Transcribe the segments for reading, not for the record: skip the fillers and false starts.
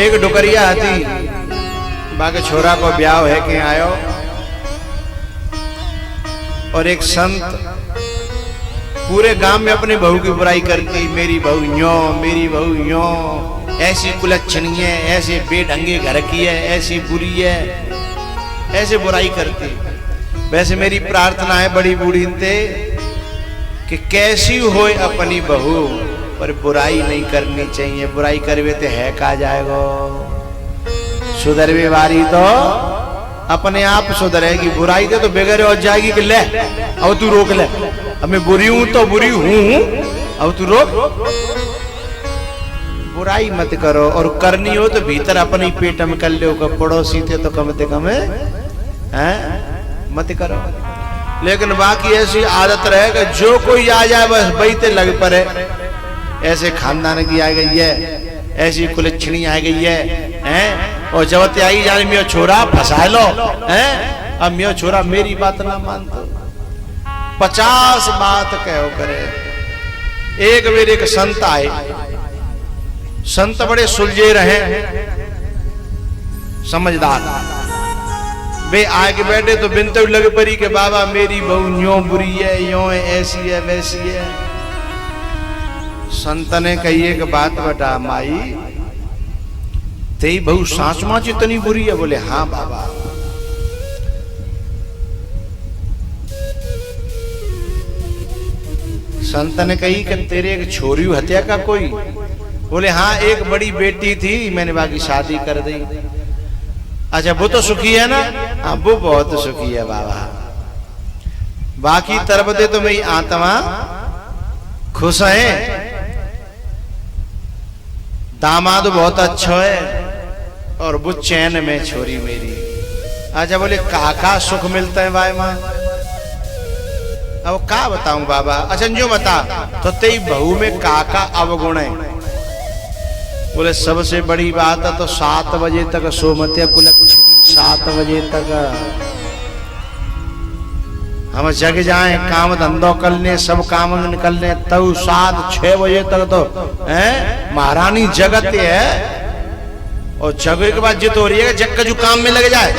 एक डुकरिया थी, बाके छोरा को ब्याह है के आयो और एक संत पूरे गांव में अपनी बहू की बुराई करती, मेरी बहू यो, मेरी बहू यो, ऐसी कुलच्छनी है, ऐसे बेढंगे घर की है, ऐसी बुरी है, ऐसे बुराई करती। वैसे मेरी प्रार्थना है बड़ी बूढ़ी ते कि कैसी हो अपनी बहू पर बुराई नहीं करनी चाहिए। बुराई करवे तो है का जाएगा, सुधरवे वारी तो अपने आप सुधरेगी, बुराई तो बेगर हो जाएगी कि ले अब तू रोक ले, अब मैं बुरी हूं तो बुरी हूं, अब तू रोक। बुराई मत करो, और करनी हो तो भीतर अपने पेट में कर लो, पड़ोसी थे तो कम से कम मत करो। लेकिन बाकी ऐसी आदत रहे कि जो कोई आ जाए बस बैठे लग पड़े, ऐसे खानदान की आ गई है, ऐसी कुलच्छनी आ गई है, और जब आई जाने मियो छोरा फंसा लो, अब मियो छोरा मेरी बात ना मानते, 50 बात कहो करे। एक मेरे एक संत आए, संत बड़े सुलझे रहे, समझदार, वे आके बैठे तो बिनते लगे पड़ी कि बाबा मेरी बहू यो बुरी है, यो है, ऐसी है, वैसी है। संत ने कही एक बात बता माई, तेरी बहू सांच माच इतनी बुरी है? बोले हाँ बाबा। संत ने कही कि तेरे एक छोरी हत्या का कोई? बोले हाँ एक बड़ी बेटी थी, मैंने बाकी शादी कर दी। अच्छा वो तो सुखी है ना? हाँ वो बहुत सुखी है बाबा, बाकी तरफ दे तो मेरी आत्मा खुश है, दामाद बहुत अच्छा है और वो चैन में छोरी मेरी। अच्छा बोले काका सुख मिलता है भाई माँ? अब का बताऊं बाबा? अच्छा जो बता तो तेरी बहू में काका अवगुण है? बोले सबसे बड़ी बात है तो 7 बजे तक सोमत्या कुलच्छनी, 7 बजे तक हम जग जाएं, काम धंधो कर ले, सब काम निकल ले, तब 7-6 बजे तक तो महारानी जगत है, और जगह के बाद जित हो रही है जग का जो काम में लग जाए।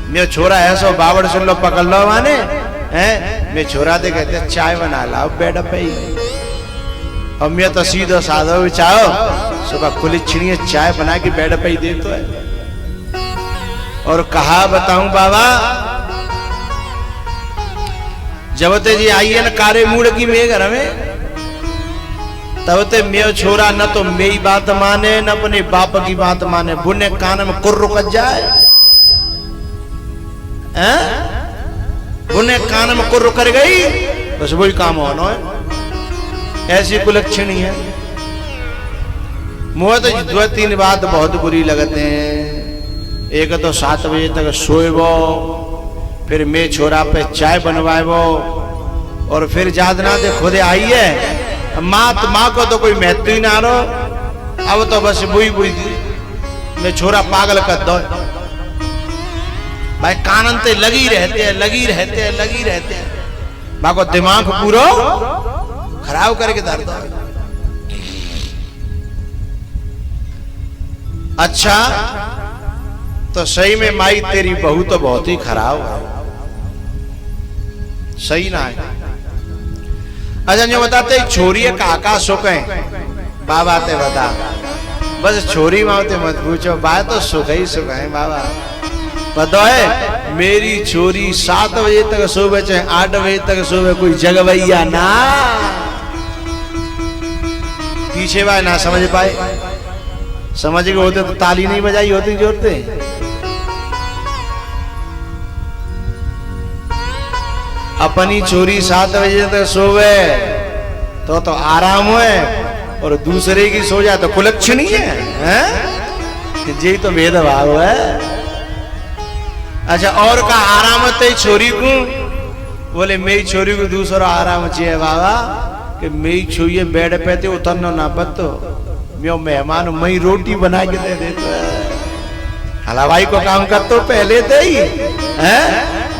मेरा छोरा है सो बावड़ सुन लो पकड़ लो माने, मैं छोरा दे कहते चाय बना लाओ बेड पे ही, और मैं तो सीधो साधो चाहो सुबह कुलच्छनी चाय बना के बेड पे ही दे तो है। और कहा बताऊं बाबा, जब ते जी आई है ना कारे मूड की मेरे घर में, तब ते मेरा छोरा न तो मेरी बात माने न अपने बाप की बात माने, बुने कान में कुर्र रुक जाए, बुने कान में कुर्र कर गई बस वही काम होना है। ऐसी कुलच्छनी है। मुझे तो 2-3 बात बहुत बुरी लगते हैं। एक तो 7 बजे तक सोएबो, फिर मैं छोरा पे चाय बनवाएबो, और फिर जादना दे खुदे आई है माँ को तो कोई महत्व ही ना रो, अब तो बस बुई बुई मैं छोरा पागल कर दो भाई, कानन ते लगी रहते हैं, लगी रहते हैं, लगी रहते हैं, माँ को दिमाग पूरा खराब करके दर्द। अच्छा तो सही में माई तेरी बहू तो बहुत ही खराब है, सही ना है? अच्छा जो बताते छोरी काका सुख है बाबा ते बता, बस छोरी माते मत पूछो, बात तो सुख ही सुख है बाबा। पता है मेरी छोरी 7 बजे तक सोवे चाहे 8 बजे तक सोवे, कोई जगवैया ना पीछे भाई ना समझ पाए, समझ के होते तो ताली नहीं बजाई होती जोरते। अपनी छोरी 7 बजे तक सोवे तो आराम है, और दूसरे की सो जाए तो कुलच्छनी है, जी तो भेदभाव है। अच्छा और का आराम है छोरी को? बोले मेरी छोरी को दूसरा आराम चाहिए बाबा कि मेरी छोरी बेड पे थे उतरना ना पतो, मैं मेहमान मई रोटी बना के दे देता है, हलवाई को काम कर तो पहले थे ही,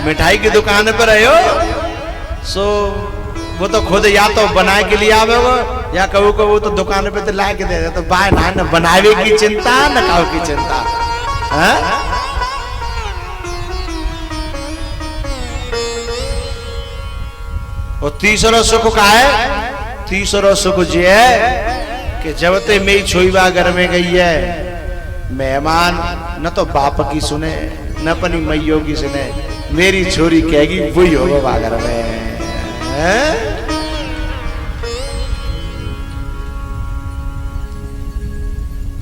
मिठाई की दुकान पर आयो सो वो तो खुद या तो बनाए के लिए आवे या कबू कबू तो दुकान पे तो ला के दे तो बाय ना न बनावे की चिंता न खाओ की चिंता। हाँ? और तीसरा सुख का है, तीसरा सुख जी है कि जब ते मेरी छोईबा घर में गई है, मेहमान न तो बाप की सुने न अपनी मैयों की सुने, मेरी छोरी कहेगी वही होगा बागर में।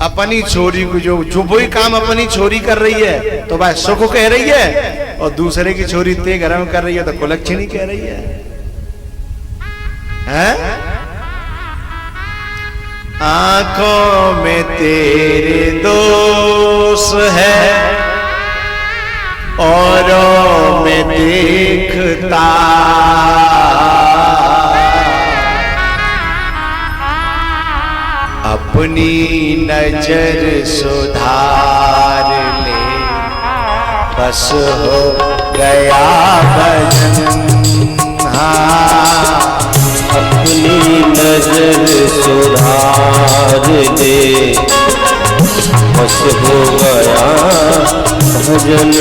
अपनी छोरी को जो वही काम अपनी छोरी कर रही है तो भाई सुख कह रही है, और दूसरे की छोरी ते घर में कर रही है तो कुलक्षणी कह रही है। आंखों में तेरे दोष है औरों में देखता, अपनी नजर सुधार ले, बस हो गया भजन। हाँ, अपनी नजर सुधार दे, बस हो गया भजन।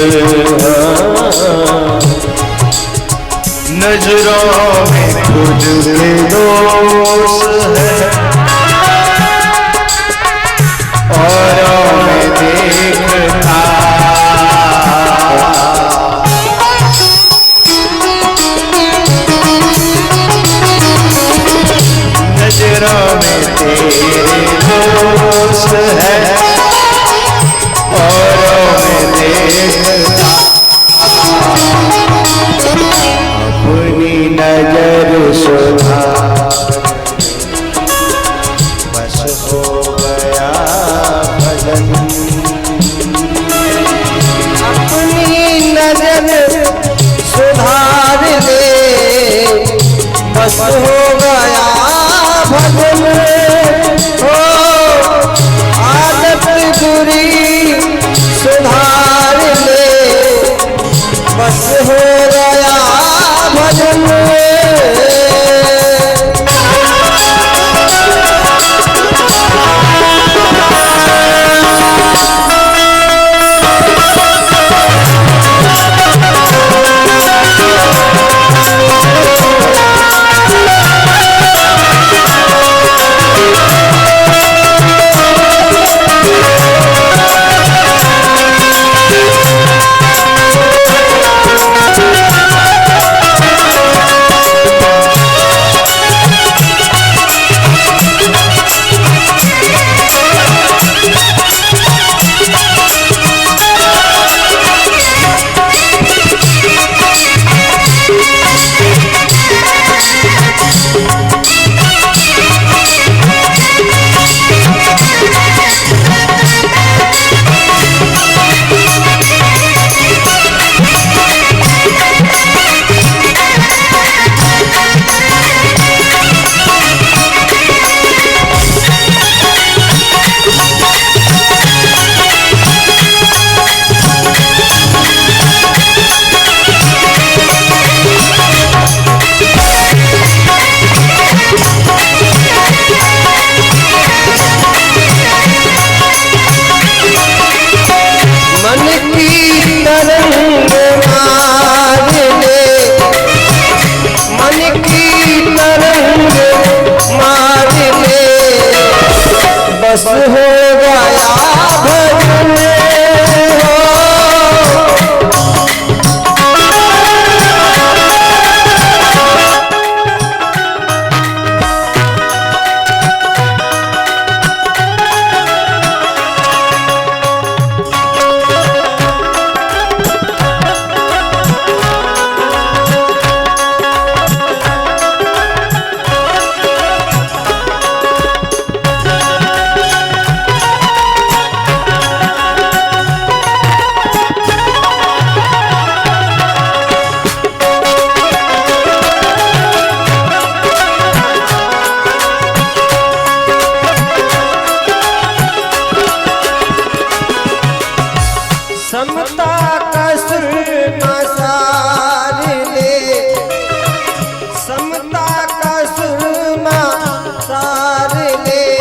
नजरों में खुद के दोष है औरों में देखता, नजरों में तेरे दोष है औरों में देखता, अपनी नजर सुधार बस हो गया भजन। अपनी नजर सुधार दे, बस हो गया भजन। हो आदत बुरी सुधार ले, बस हो गया भजन। बस हो गया भजन। ले